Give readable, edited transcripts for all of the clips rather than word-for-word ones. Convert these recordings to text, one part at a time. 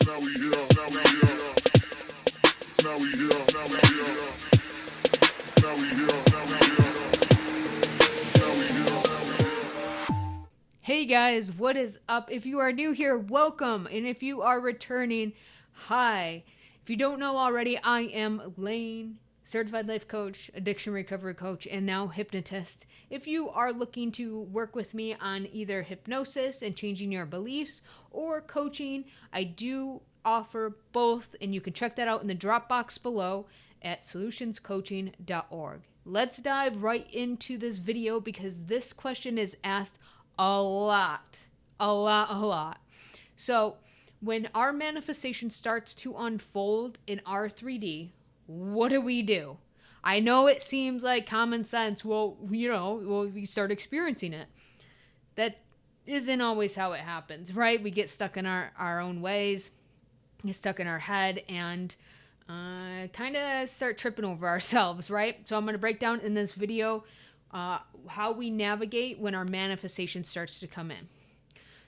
Now we here, now we here. Now we here, now we here. Now we here, now we here. Now we here, now we here. Hey guys, what is up? If you are new here, welcome. And if you are returning, hi. If you don't know already, I am Lain, certified life coach, addiction recovery coach, and now hypnotist. If you are looking to work with me on either hypnosis and changing your beliefs or coaching, I do offer both, and you can check that out in the Dropbox below at soulutionscoaching.org. Let's dive right into this video because this question is asked a lot. So when our manifestation starts to unfold in our 3D, what do? I know it seems like common sense. Well, we start experiencing it. That isn't always how it happens, right? We get stuck in our own ways, get stuck in our head, and kind of start tripping over ourselves, right? So I'm going to break down in this video how we navigate when our manifestation starts to come in.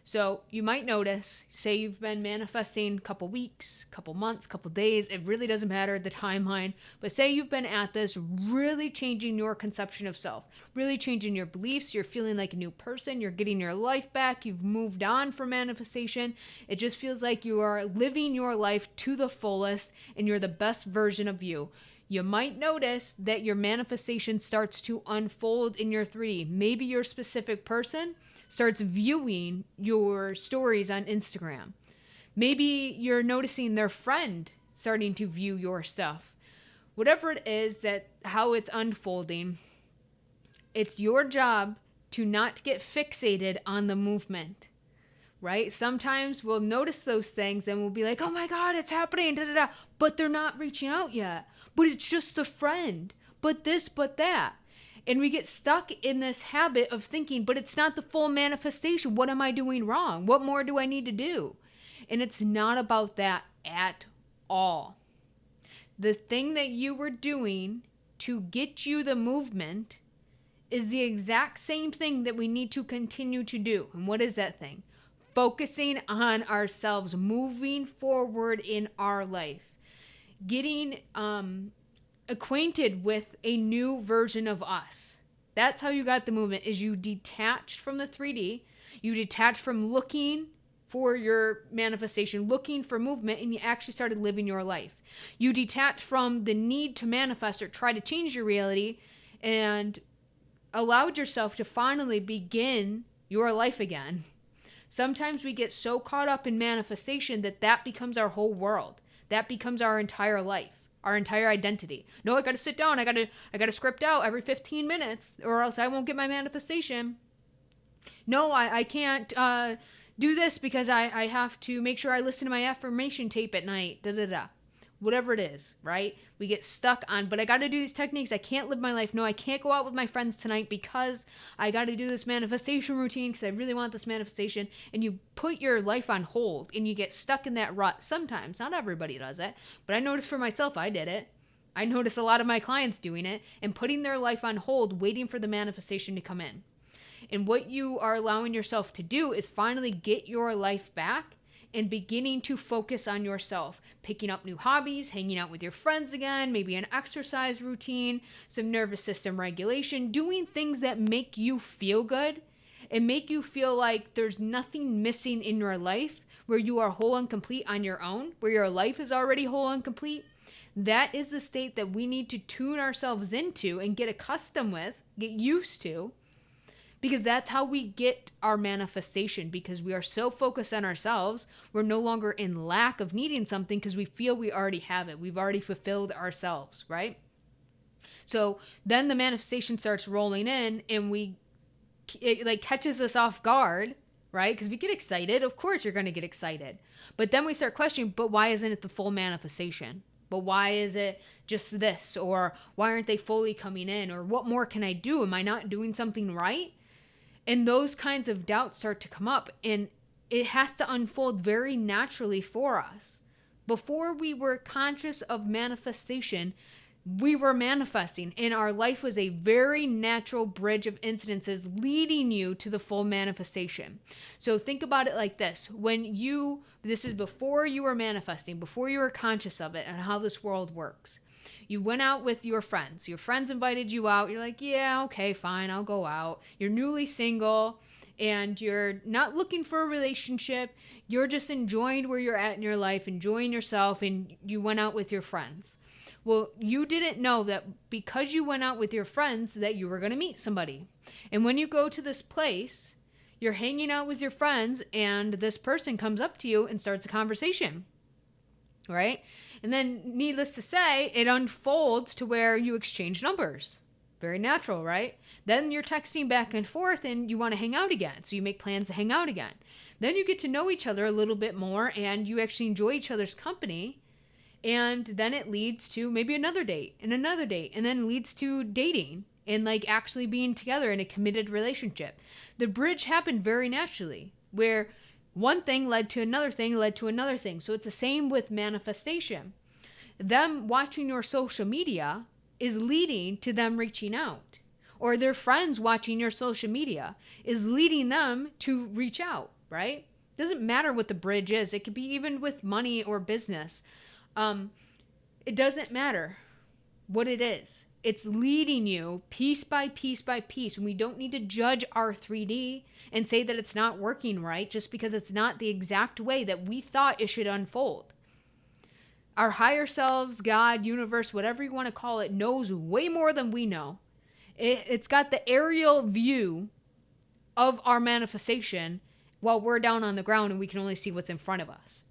So you might notice, say you've been manifesting a couple weeks, couple months, couple days, it really doesn't matter the timeline, but say you've been at this really changing your conception of self, really changing your beliefs, you're feeling like a new person, you're getting your life back, you've moved on from manifestation, it just feels like you are living your life to the fullest and you're the best version of you. You might notice that your manifestation starts to unfold in your 3D. Maybe your specific person starts viewing your stories on Instagram. Maybe you're noticing their friend starting to view your stuff. Whatever it is that how it's unfolding, it's your job to not get fixated on the movement. Right? Sometimes we'll notice those things and we'll be like, oh my God, it's happening, da da da. But they're not reaching out yet. But it's just the friend. But this, but that. And we get stuck in this habit of thinking, but it's not the full manifestation. What am I doing wrong? What more do I need to do? And it's not about that at all. The thing that you were doing to get you the movement is the exact same thing that we need to continue to do. And what is that thing? Focusing on ourselves, moving forward in our life, getting acquainted with a new version of us. That's how you got the movement, is you detached from the 3D, you detached from looking for your manifestation, looking for movement, and you actually started living your life. You detached from the need to manifest or try to change your reality and allowed yourself to finally begin your life again. Sometimes we get so caught up in manifestation that becomes our whole world. That becomes our entire life, our entire identity. No, I got to sit down. I got to script out every 15 minutes or else I won't get my manifestation. No, I can't do this because I have to make sure I listen to my affirmation tape at night. Da da da. Whatever it is, right? We get stuck on, but I got to do these techniques. I can't live my life. No, I can't go out with my friends tonight because I got to do this manifestation routine because I really want this manifestation. And you put your life on hold and you get stuck in that rut. Sometimes, not everybody does it, but I noticed for myself, I did it. I noticed a lot of my clients doing it and putting their life on hold, waiting for the manifestation to come in. And what you are allowing yourself to do is finally get your life back and beginning to focus on yourself, picking up new hobbies, hanging out with your friends again, maybe an exercise routine, some nervous system regulation, doing things that make you feel good and make you feel like there's nothing missing in your life, where you are whole and complete on your own, where your life is already whole and complete. That is the state that we need to tune ourselves into and get accustomed with, get used to, because that's how we get our manifestation, because we are so focused on ourselves, we're no longer in lack of needing something because we feel we already have it. We've already fulfilled ourselves, right? So then the manifestation starts rolling in and it like catches us off guard, right? Because we get excited. Of course you're going to get excited. But then we start questioning, but why isn't it the full manifestation? But why is it just this? Or why aren't they fully coming in? Or what more can I do? Am I not doing something right? And those kinds of doubts start to come up, and it has to unfold very naturally for us. Before we were conscious of manifestation, we were manifesting, and our life was a very natural bridge of incidences leading you to the full manifestation. So think about it like this. This is before you were manifesting, before you were conscious of it and how this world works. You went out with your friends. Your friends invited you out. You're like, yeah, okay, fine, I'll go out. You're newly single and you're not looking for a relationship. You're just enjoying where you're at in your life, enjoying yourself, and you went out with your friends. Well, you didn't know that because you went out with your friends that you were going to meet somebody. And when you go to this place, you're hanging out with your friends and this person comes up to you and starts a conversation, right? And then needless to say, it unfolds to where you exchange numbers. Very natural, right? Then you're texting back and forth and you want to hang out again. So you make plans to hang out again. Then you get to know each other a little bit more and you actually enjoy each other's company. And then it leads to maybe another date and then leads to dating and like actually being together in a committed relationship. The bridge happened very naturally where one thing led to another thing, led to another thing. So it's the same with manifestation. Them watching your social media is leading to them reaching out. Or their friends watching your social media is leading them to reach out, right? Doesn't matter what the bridge is. It could be even with money or business. It doesn't matter what it is. It's leading you piece by piece by piece. And we don't need to judge our 3D and say that it's not working right just because it's not the exact way that we thought it should unfold. Our higher selves, God, universe, whatever you want to call it, knows way more than we know. It's got the aerial view of our manifestation while we're down on the ground and we can only see what's in front of us,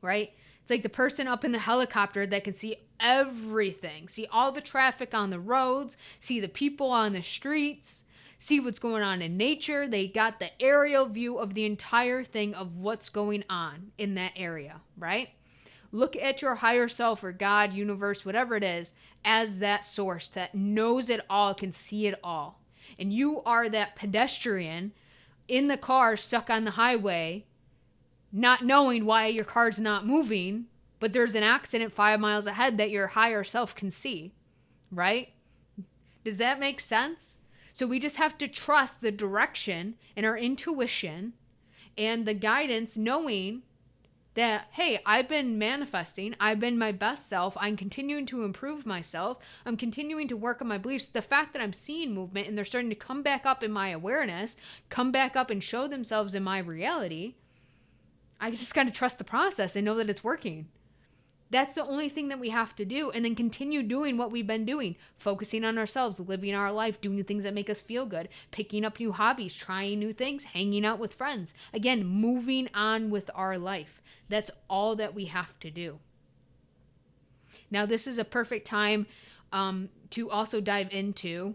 right? It's like the person up in the helicopter that can see everything, see all the traffic on the roads, see the people on the streets, see what's going on in nature. They got the aerial view of the entire thing of what's going on in that area, right? Look at your higher self or God, universe, whatever it is, as that source that knows it all, can see it all. And you are that pedestrian in the car stuck on the highway, not knowing why your car's not moving, but there's an accident 5 miles ahead that your higher self can see, right? Does that make sense? So we just have to trust the direction and our intuition and the guidance, knowing that, hey, I've been manifesting. I've been my best self. I'm continuing to improve myself. I'm continuing to work on my beliefs. The fact that I'm seeing movement and they're starting to come back up in my awareness, come back up and show themselves in my reality, I just got to trust the process and know that it's working. That's the only thing that we have to do, and then continue doing what we've been doing, focusing on ourselves, living our life, doing things that make us feel good, picking up new hobbies, trying new things, hanging out with friends. Again, moving on with our life. That's all that we have to do. Now, this is a perfect time to also dive into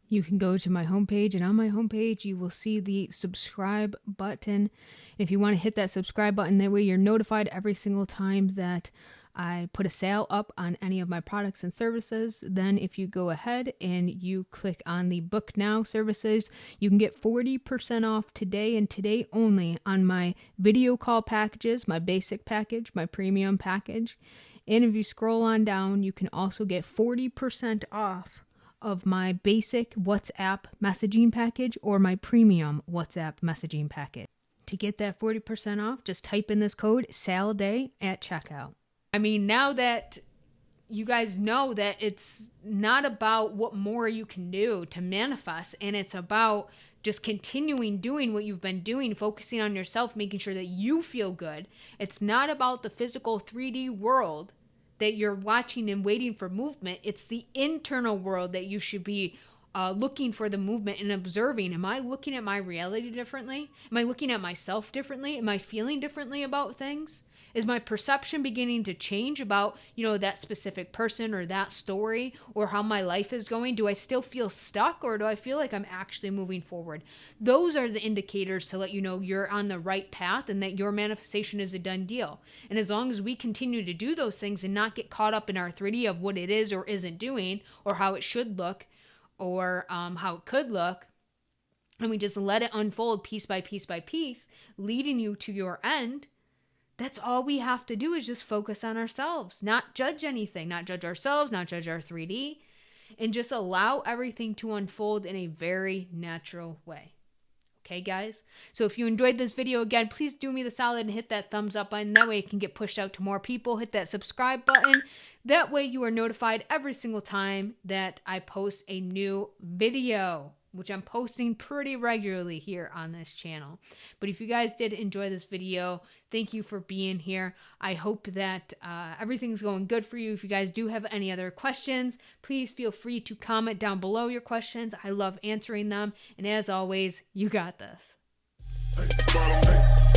you can go to my homepage, and on my homepage, you will see the subscribe button. If you want to hit that subscribe button, that way you're notified every single time that I put a sale up on any of my products and services. Then if you go ahead and you click on the Book Now services, you can get 40% off today and today only on my video call packages, my basic package, my premium package. And if you scroll on down, you can also get 40% off of my basic WhatsApp messaging package or my premium WhatsApp messaging package. To get that 40% off, just type in this code SALDAY at checkout. I mean, now that you guys know that it's not about what more you can do to manifest, and it's about just continuing doing what you've been doing, focusing on yourself, making sure that you feel good. It's not about the physical 3D world that you're watching and waiting for movement. It's the internal world that you should be looking for the movement and observing. Am I looking at my reality differently? Am I looking at myself differently? Am I feeling differently about things? Is my perception beginning to change about, that specific person or that story or how my life is going? Do I still feel stuck, or do I feel like I'm actually moving forward? Those are the indicators to let you know you're on the right path and that your manifestation is a done deal. And as long as we continue to do those things and not get caught up in our 3D of what it is or isn't doing, or how it should look, or how it could look, and we just let it unfold piece by piece by piece, leading you to your end, That's all we have to do is just focus on ourselves, not judge anything, not judge ourselves, not judge our 3D, and just allow everything to unfold in a very natural way. Okay, guys? So if you enjoyed this video, again, please do me the solid and hit that thumbs up button. That way it can get pushed out to more people. Hit that subscribe button. That way you are notified every single time that I post a new video, which I'm posting pretty regularly here on this channel. But if you guys did enjoy this video, thank you for being here. I hope that everything's going good for you. If you guys do have any other questions, please feel free to comment down below your questions. I love answering them. And as always, you got this. Hey, bottom, hey.